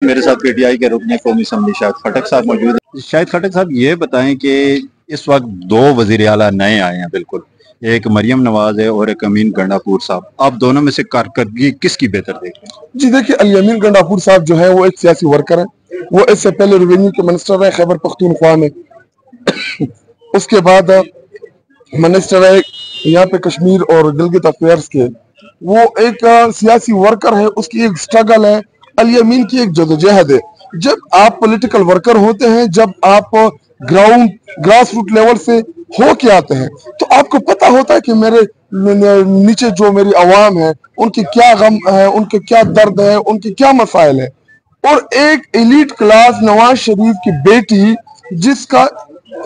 میرے ساتھ P T I کے رکن قومی اسمبلی شاہد خٹک صاحب موجود ہیں۔ شاہد خٹک صاحب یہ بتائیں کہ اس وقت دو وزیر اعلیٰ نئے آئے ہیں، بالکل ایک مریم نواز ہے اور ایک امین گنڈاپور صاحب، آپ دونوں میں سے کارکردگی کس کی بہتر دیکھتے ہیں؟ جی دیکھیے، امین گنڈاپور صاحب جو ہے وہ ایک سیاسی ورکر ہیں، وہ اس سے پہلے ریونیو کے منسٹر رہے خیبر پختونخوا میں، اس کے بعد منسٹر رہے یہاں پہ کشمیر اور گلگت افیئرس کے۔ وہ ایک سیاسی ورکر ہے، اس کی ایک سٹرگل ہے، علی امین کی ایک جدوجہد ہے۔ جب آپ پولیٹیکل ورکر ہوتے ہیں، جب آپ گراس روٹ لیول سے ہو کے آتے ہیں، تو آپ کو پتہ ہوتا ہے کہ میرے نیچے جو میری عوام ہے ان کی کیا غم ہے، ان کے کیا درد ہے، ان کے کیا مسائل ہے۔ اور ایک ایلیٹ کلاس نواز شریف کی بیٹی جس کا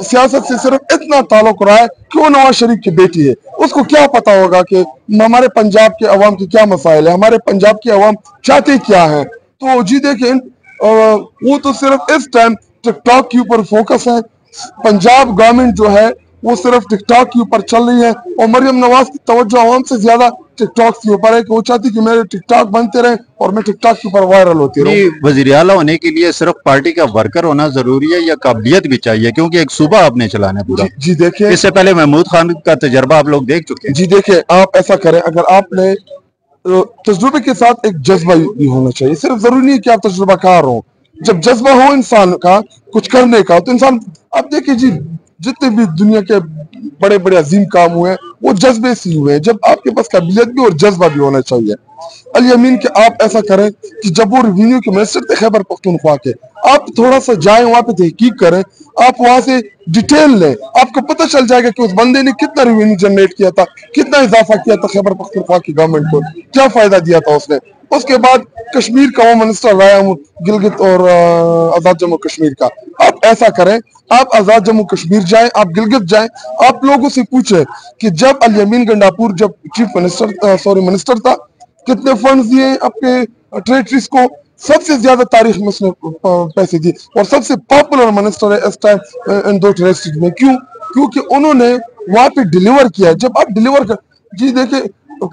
سیاست سے صرف اتنا تعلق رہا ہے کہ وہ نواز شریف کی بیٹی ہے، اس کو کیا پتا ہوگا کہ ہمارے پنجاب کے عوام کی کیا مسائل ہے، ہمارے پنجاب کے عوام چاہتے کیا ہیں۔ تو جی دیکھیں، وہ تو صرف اس ٹائم ٹک ٹاک کے اوپر فوکس ہے۔ پنجاب گورنمنٹ جو ہے وہ صرف ٹک ٹاک کے اوپر چل رہی ہے، اور مریم نواز کی توجہ عوام سے زیادہ ٹک ٹاک کے اوپر ہے کہ وہ چاہتی کہ میرے ٹک ٹاک بنتے رہیں اور میں ٹک ٹاک کے اوپر وائرل ہوتی رہوں۔ وزیر اعلیٰ ہونے کے لیے صرف پارٹی کا ورکر ہونا ضروری ہے یا قابلیت بھی چاہیے، کیونکہ ایک صوبہ آپ نے چلانا ہے پورا؟ جی دیکھیں، اس سے پہلے محمود خان کا تجربہ آپ لوگ دیکھ چکے ہیں۔ جی دیکھیں، آپ ایسا کریں، اگر آپ نے تجربے کے ساتھ ایک جذبہ بھی ہونا چاہیے، صرف ضروری نہیں کہ آپ تجربہ کار ہو۔ جب جذبہ ہو انسان کا کچھ کرنے کا، تو انسان، آپ دیکھیں جی، جتنے بھی دنیا کے بڑے بڑے عظیم کام ہوئے ہیں وہ جذبے سے ہوئے ہیں۔ جب آپ کے پاس قابلیت بھی اور جذبہ بھی ہونا چاہیے۔ علی امین کے آپ ایسا کریں کہ جب وہ ریونیو کے منسٹر تھے خیبر پختونخوا کے، آپ تھوڑا سا جائیں وہاں پہ تحقیق کریں، آپ وہاں سے ڈیٹیل لیں، آپ کو پتہ چل جائے گا کہ اس بندے نے کتنا ریونیو جنریٹ کیا تھا، کتنا اضافہ کیا تھا خیبر پختونخوا کی گورنمنٹ کو، کیا فائدہ دیا تھا اس نے۔ اس کے بعد کشمیر کا وہ منسٹر رہا ہوں، گلگت اور آزاد جموں کشمیر کا۔ آپ ایسا کریں، آپ آزاد جموں کشمیر جائیں، آپ گلگت جائیں، آپ لوگوں سے پوچھیں کہ جب علی امین گنڈاپور جب چیف منسٹر تھا، کتنے فنڈز دیے اپنے ٹریٹریز کو، سب سے زیادہ تاریخ میں اس نے پیسے دیے، اور سب سے پاپولر منسٹر ہے اس ٹائم ان دو ٹریٹریز میں۔ کیوں؟ کیونکہ انہوں نے وہاں پہ ڈیلیور کیا۔ جب آپ ڈیلیور کر، جی دیکھیں،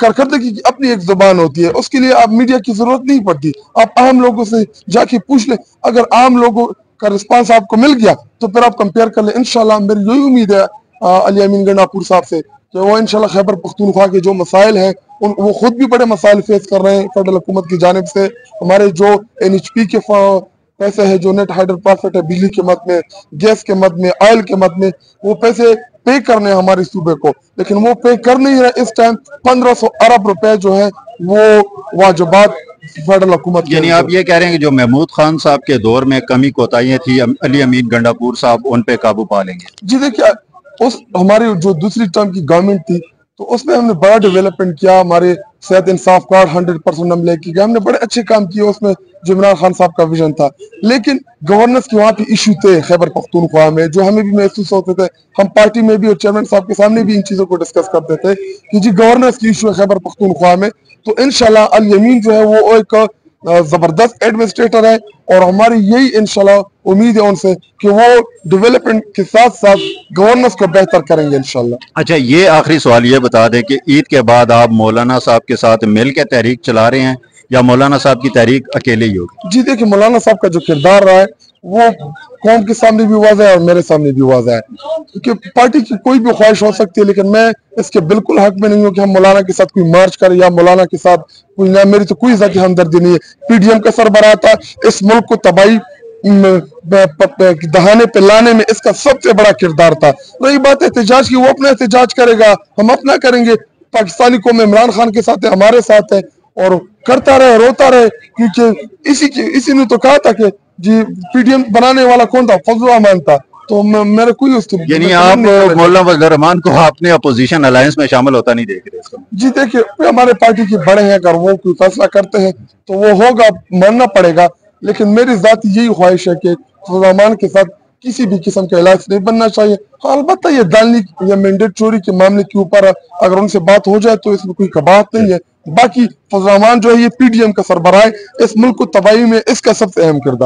کارکردگی کی اپنی ایک زبان ہوتی ہے، اس کے لیے آپ میڈیا کی ضرورت نہیں پڑتی، آپ عام لوگوں سے جا کے پوچھ لیں۔ اگر عام لوگوں کا رسپانس آپ کو مل گیا تو پھر آپ کمپیئر کر لیں۔ انشاءاللہ میری یہی امید ہے علی امین گنڈاپور صاحب سے کہ وہ انشاءاللہ خیبر پختونخوا کے جو مسائل ہیں، وہ خود بھی بڑے مسائل فیس کر رہے ہیں فیڈرل حکومت کی جانب سے۔ ہمارے جو NHP کے پیسے ہیں، جو نیٹ ہائیڈل پروفٹ ہے، بجلی کے مد میں، گیس کے مد میں، آئل کے مد میں، وہ پیسے پے کرنے ہیں ہمارے صوبے کو، لیکن وہ پے کر نہیں رہے۔ اس ٹائم 1500 ارب روپے جو ہے وہ واجبات فیڈرل حکومت کے، یعنی آپ یہ کہہ رہے ہیں کہ جو محمود خان صاحب کے دور میں کمی کوتاہیاں تھی، علی امین گنڈاپور صاحب ان پہ قابو پا لیں گے؟ جی دیکھیے، ہماری جو دوسری ٹرم کی گورنمنٹ تھی تو اس میں ہم نے بڑا ڈیولپمنٹ کیا، ہمارے صحت انصاف کارڈ 100% ہم لے کے گئے، ہم نے بڑے اچھے کام کیے، اس میں جو عمران خان صاحب کا ویژن تھا۔ لیکن گورننس کے وہاں پہ ایشو تھے خیبر پختونخوا میں، جو ہمیں بھی محسوس ہوتے تھے، ہم پارٹی میں بھی اور چیئرمین صاحب کے سامنے بھی ان چیزوں کو ڈسکس کرتے تھے کہ جی گورننس کی ایشو ہے خیبر پختونخوا میں۔ تو انشاءاللہ علی امین جو ہے وہ ایک زبردست ایڈمنسٹریٹر ہے، اور ہماری یہی انشاءاللہ امید ہے ان سے کہ وہ ڈیولپمنٹ کے ساتھ ساتھ گورننس کو بہتر کریں گے انشاءاللہ۔ اچھا، یہ آخری سوال یہ بتا دیں کہ عید کے بعد آپ مولانا صاحب کے ساتھ مل کے تحریک چلا رہے ہیں یا مولانا صاحب کی تحریک اکیلے ہی ہوگی؟ جی دیکھیں، مولانا صاحب کا جو کردار رہا ہے وہ قوم کے سامنے بھی واضح ہے اور میرے سامنے بھی واضح ہے، کیونکہ پارٹی کی کوئی بھی خواہش ہو سکتی ہے، لیکن میں اس کے بالکل حق میں نہیں ہوں کہ ہم مولانا کے ساتھ کوئی مارچ کریں یا مولانا کے ساتھ کوئی، نہ میری تو کوئی ذاتی ہمدردی نہیں ہے۔ PDM کا سربراہ تھا، اس ملک کو تباہی دہانے پہ لانے میں اس کا سب سے بڑا کردار تھا۔ رہی بات احتجاج کی، وہ اپنا احتجاج کرے گا، ہم اپنا کریں گے۔ پاکستانی قوم عمران خان کے ساتھ ہے، ہمارے ساتھ ہے، اور کرتا رہے، روتا رہے، کیونکہ اسی نے تو کہا تھا کہ جی PDM بنانے والا کون تھا؟ فضل الرحمان تھا۔ تو میرے کوئی اس یعنی آپ مولانا فضل الرحمان کو اپنے اپوزیشن الائنس میں شامل ہوتا نہیں دیکھ رہے؟ جی دیکھیے، ہمارے پارٹی کے بڑے ہیں، اگر وہ کوئی فیصلہ کرتے ہیں تو وہ ہوگا، ماننا پڑے گا، لیکن میری ذاتی یہی خواہش ہے کہ فضل الرحمان کے ساتھ کسی بھی قسم کا الائنس نہیں بننا چاہیے۔ ہاں البتہ یہ دالنی یا مینڈیٹ چوری کے معاملے کے اوپر اگر ان سے بات ہو جائے تو اس میں کوئی کباہت نہیں ہے۔ باقی فضل الرحمان جو ہے یہ PDM کا سربراہ ہے، اس ملک کو تباہی میں اس کا سب سے اہم کردار